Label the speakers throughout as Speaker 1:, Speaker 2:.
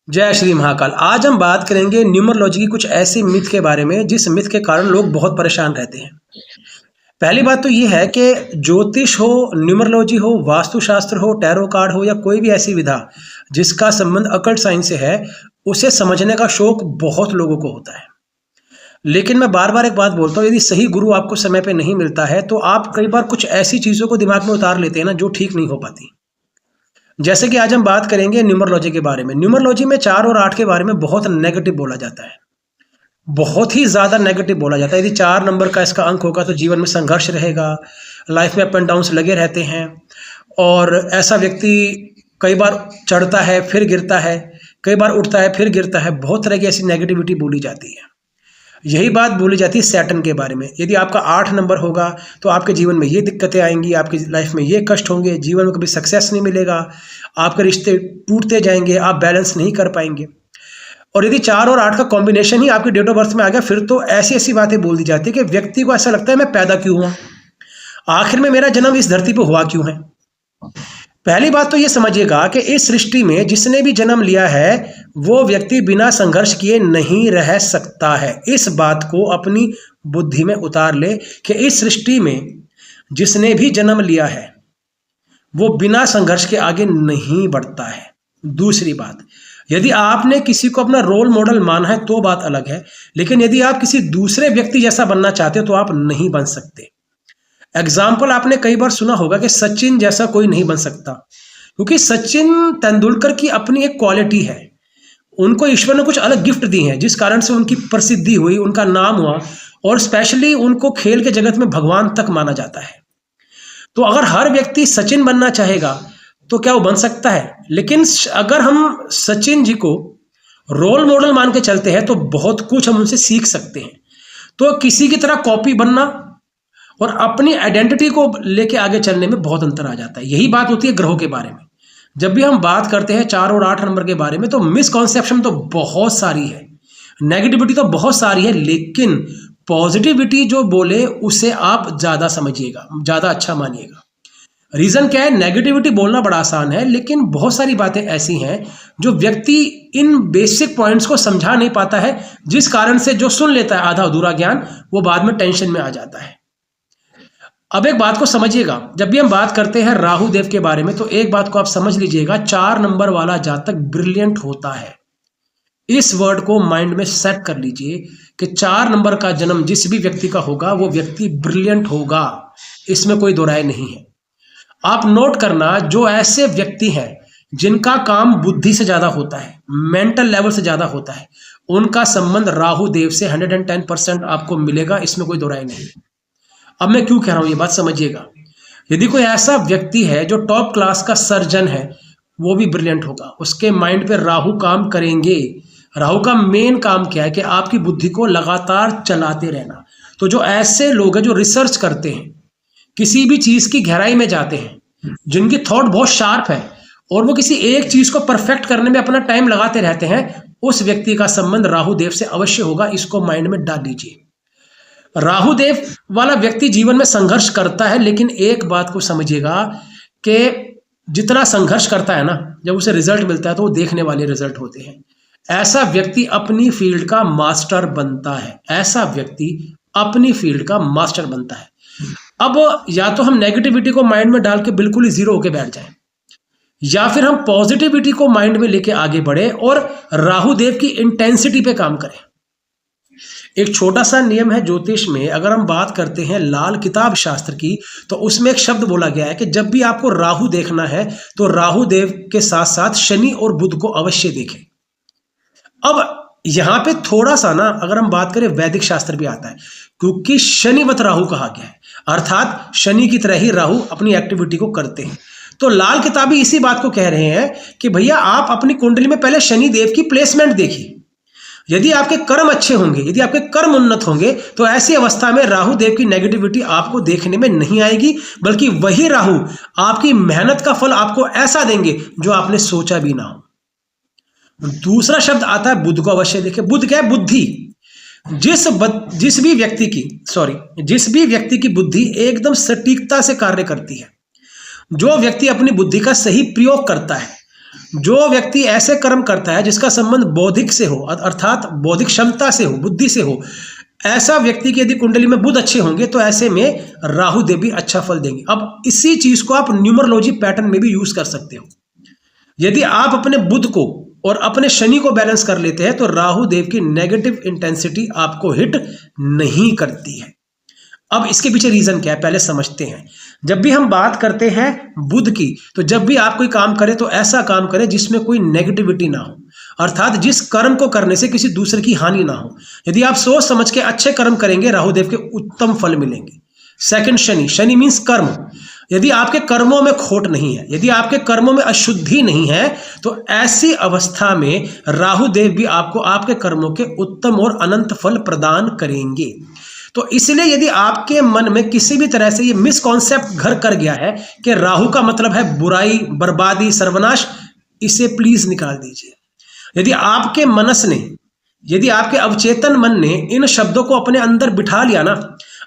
Speaker 1: जय श्री महाकाल। आज हम बात करेंगे न्यूमरोलॉजी की कुछ ऐसी मिथ के बारे में जिस मिथ के कारण लोग बहुत परेशान रहते हैं। पहली बात तो ये है कि ज्योतिष हो, न्यूमरोलॉजी हो, वास्तुशास्त्र हो, टैरो कार्ड हो या कोई भी ऐसी विधा जिसका संबंध अकल्ट साइंस से है, उसे समझने का शौक बहुत लोगों को होता है। लेकिन मैं बार बार एक बात बोलता हूँ, यदि सही गुरु आपको समय पे नहीं मिलता है तो आप कई बार कुछ ऐसी चीज़ों को दिमाग में उतार लेते हैं ना जो ठीक नहीं हो पाती। जैसे कि आज हम बात करेंगे न्यूमरोलॉजी के बारे में। न्यूमरोलॉजी में 4 और 8 के बारे में बहुत नेगेटिव बोला जाता है, बहुत ही ज़्यादा नेगेटिव बोला जाता है। यदि 4 नंबर का इसका अंक होगा तो जीवन में संघर्ष रहेगा, लाइफ में अप एंड डाउन्स लगे रहते हैं और ऐसा व्यक्ति कई बार चढ़ता है फिर गिरता है, कई बार उठता है फिर गिरता है। बहुत तरह की ऐसी नेगेटिविटी बोली जाती है। यही बात बोली जाती है सैटर्न के बारे में। यदि आपका 8 नंबर होगा तो आपके जीवन में ये दिक्कतें आएंगी, आपकी लाइफ में ये कष्ट होंगे, जीवन में कभी सक्सेस नहीं मिलेगा, आपके रिश्ते टूटते जाएंगे, आप बैलेंस नहीं कर पाएंगे। और यदि 4 और 8 का कॉम्बिनेशन ही आपकी डेट ऑफ बर्थ में आ गया फिर तो ऐसी ऐसी बातें बोल दी जाती है कि व्यक्ति को ऐसा लगता है मैं पैदा क्यों हुआ, आखिर में मेरा जन्म इस धरती पर हुआ क्यों है। पहली बात तो ये समझिएगा कि इस सृष्टि में जिसने भी जन्म लिया है वो व्यक्ति बिना संघर्ष किए नहीं रह सकता है। इस बात को अपनी बुद्धि में उतार ले कि इस सृष्टि में जिसने भी जन्म लिया है वो बिना संघर्ष के आगे नहीं बढ़ता है। दूसरी बात, यदि आपने किसी को अपना रोल मॉडल माना है तो बात अलग है, लेकिन यदि आप किसी दूसरे व्यक्ति जैसा बनना चाहते हो तो आप नहीं बन सकते। एग्जाम्पल आपने कई बार सुना होगा कि सचिन जैसा कोई नहीं बन सकता, क्योंकि सचिन तेंदुलकर की अपनी एक क्वालिटी है। उनको ईश्वर ने कुछ अलग गिफ्ट दी हैं जिस कारण से उनकी प्रसिद्धि हुई, उनका नाम हुआ और स्पेशली उनको खेल के जगत में भगवान तक माना जाता है। तो अगर हर व्यक्ति सचिन बनना चाहेगा तो क्या वो बन सकता है? लेकिन अगर हम सचिन जी को रोल मॉडल मान के चलते हैं तो बहुत कुछ हम उनसे सीख सकते हैं। तो किसी की तरह कॉपी बनना और अपनी आइडेंटिटी को लेके आगे चलने में बहुत अंतर आ जाता है। यही बात होती है ग्रहों के बारे में। जब भी हम बात करते हैं 4 और 8 नंबर के बारे में तो मिसकॉन्सेप्शन तो बहुत सारी है, नेगेटिविटी तो बहुत सारी है, लेकिन पॉजिटिविटी जो बोले उसे आप ज़्यादा समझिएगा, ज़्यादा अच्छा मानिएगा। रीज़न क्या है? नेगेटिविटी बोलना बड़ा आसान है, लेकिन बहुत सारी बातें ऐसी हैं जो व्यक्ति इन बेसिक पॉइंट्स को समझा नहीं पाता है, जिस कारण से जो सुन लेता है आधा अधूरा ज्ञान वो बाद में टेंशन में आ जाता है। अब एक बात को समझिएगा, जब भी हम बात करते हैं राहु देव के बारे में तो एक बात को आप समझ लीजिएगा, 4 नंबर वाला जातक ब्रिलियंट होता है। इस वर्ड को माइंड में सेट कर लीजिए कि 4 नंबर का जन्म जिस भी व्यक्ति का होगा वो व्यक्ति ब्रिलियंट होगा, इसमें कोई दो राय नहीं है। आप नोट करना, जो ऐसे व्यक्ति हैं जिनका काम बुद्धि से ज्यादा होता है, मेंटल लेवल से ज्यादा होता है, उनका संबंध राहु देव से 110% आपको मिलेगा, इसमें कोई दो राय नहीं। अब मैं क्यों कह रहा हूं ये बात समझिएगा। यदि कोई ऐसा व्यक्ति है जो टॉप क्लास का सर्जन है वो भी ब्रिलियंट होगा, उसके माइंड पे राहु काम करेंगे। राहु का मेन काम क्या है कि आपकी बुद्धि को लगातार चलाते रहना। तो जो ऐसे लोग हैं जो रिसर्च करते हैं, किसी भी चीज की गहराई में जाते हैं, जिनकी थॉट बहुत शार्प है और वो किसी एक चीज को परफेक्ट करने में अपना टाइम लगाते रहते हैं, उस व्यक्ति का संबंध राहु देव से अवश्य होगा। इसको माइंड में डाल लीजिए। राहु देव वाला व्यक्ति जीवन में संघर्ष करता है, लेकिन एक बात को समझिएगा कि जितना संघर्ष करता है ना, जब उसे रिजल्ट मिलता है तो वो देखने वाले रिजल्ट होते हैं। ऐसा व्यक्ति अपनी फील्ड का मास्टर बनता है, ऐसा व्यक्ति अपनी फील्ड का मास्टर बनता है। अब या तो हम नेगेटिविटी को माइंड में डाल के बिल्कुल ही जीरो होके बैठ जाएं, या फिर हम पॉजिटिविटी को माइंड में लेके आगे बढ़े और राहु देव की इंटेंसिटी पे काम करें। एक छोटा सा नियम है ज्योतिष में, अगर हम बात करते हैं लाल किताब शास्त्र की तो उसमें एक शब्द बोला गया है कि जब भी आपको राहु देखना है तो राहु देव के साथ साथ शनि और बुध को अवश्य देखें। अब यहां पे थोड़ा सा ना अगर हम बात करें वैदिक शास्त्र भी आता है, क्योंकि शनिवत राहु कहा गया है, अर्थात शनि की तरह ही राहु अपनी एक्टिविटी को करते हैं। तो लाल किताबी इसी बात को कह रहे हैं कि भैया आप अपनी कुंडली में पहले शनि देव की प्लेसमेंट देखिए। यदि आपके कर्म अच्छे होंगे, यदि आपके कर्म उन्नत होंगे तो ऐसी अवस्था में राहु देव की नेगेटिविटी आपको देखने में नहीं आएगी, बल्कि वही राहु आपकी मेहनत का फल आपको ऐसा देंगे जो आपने सोचा भी ना हो। दूसरा शब्द आता है बुध को अवश्य देखें। बुध क्या है? बुद्धि। जिस भी व्यक्ति की बुद्धि एकदम सटीकता से कार्य करती है, जो व्यक्ति अपनी बुद्धि का सही प्रयोग करता है, जो व्यक्ति ऐसे कर्म करता है जिसका संबंध बौद्धिक से हो, अर्थात बौद्धिक क्षमता से हो, बुद्धि से हो, ऐसा व्यक्ति की यदि कुंडली में बुध अच्छे होंगे तो ऐसे में राहु देव भी अच्छा फल देंगे। अब इसी चीज को आप न्यूमरोलॉजी पैटर्न में भी यूज कर सकते हो। यदि आप अपने बुध को और अपने शनि को बैलेंस कर लेते हैं तो राहु देव की नेगेटिव इंटेंसिटी आपको हिट नहीं करती है। अब इसके पीछे रीजन क्या है पहले समझते हैं। जब भी हम बात करते हैं बुध की, तो जब भी आप कोई काम करें तो ऐसा काम करें जिसमें कोई नेगेटिविटी ना हो, अर्थात जिस कर्म को करने से किसी दूसरे की हानि ना हो। यदि आप सोच समझ के अच्छे कर्म करेंगे राहु देव के उत्तम फल मिलेंगे। सेकंड शनि, शनि मीन्स कर्म। यदि आपके कर्मों में खोट नहीं है, यदि आपके कर्मों में अशुद्धि नहीं है, तो ऐसी अवस्था में राहु देव भी आपको आपके कर्मों के उत्तम और अनंत फल प्रदान करेंगे। तो इसलिए यदि आपके मन में किसी भी तरह से ये मिसकॉन्सेप्ट घर कर गया है कि राहु का मतलब है बुराई, बर्बादी, सर्वनाश, इसे प्लीज निकाल दीजिए। यदि आपके मनस ने, यदि आपके अवचेतन मन ने इन शब्दों को अपने अंदर बिठा लिया ना,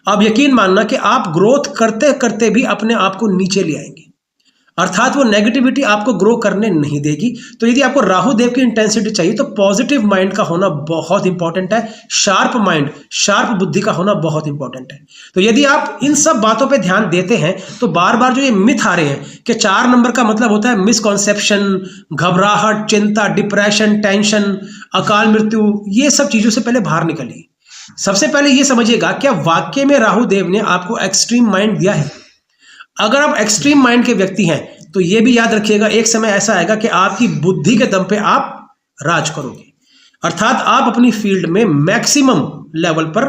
Speaker 1: आप यकीन मानना कि आप ग्रोथ करते करते भी अपने आप को नीचे ले आएंगे, अर्थात वो नेगेटिविटी आपको ग्रो करने नहीं देगी। तो यदि आपको राहु देव की इंटेंसिटी चाहिए तो पॉजिटिव माइंड का होना बहुत इंपॉर्टेंट है, शार्प माइंड, शार्प बुद्धि का होना बहुत इंपॉर्टेंट है। तो यदि आप इन सब बातों पे ध्यान देते हैं तो बार बार जो ये मिथ आ रहे हैं कि 4 नंबर का मतलब होता है मिसकॉन्सेप्शन, घबराहट, चिंता, डिप्रेशन, टेंशन, अकाल मृत्यु, ये सब चीजों से पहले बाहर निकलिए। सबसे पहले ये समझिएगा क्या वाकई में राहु देव ने आपको एक्सट्रीम माइंड दिया है। अगर आप एक्सट्रीम माइंड के व्यक्ति हैं तो यह भी याद रखिएगा एक समय ऐसा आएगा कि आपकी बुद्धि के दम पे आप राज करोगे, अर्थात आप अपनी फील्ड में मैक्सिमम लेवल पर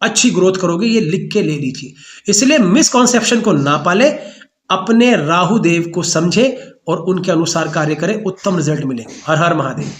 Speaker 1: अच्छी ग्रोथ करोगे। ये लिख के ले लीजिए। इसलिए मिसकॉन्सेप्शन को ना पाले, अपने राहु देव को समझे और उनके अनुसार कार्य करें, उत्तम रिजल्ट मिलेंगे। हर हर महादेव।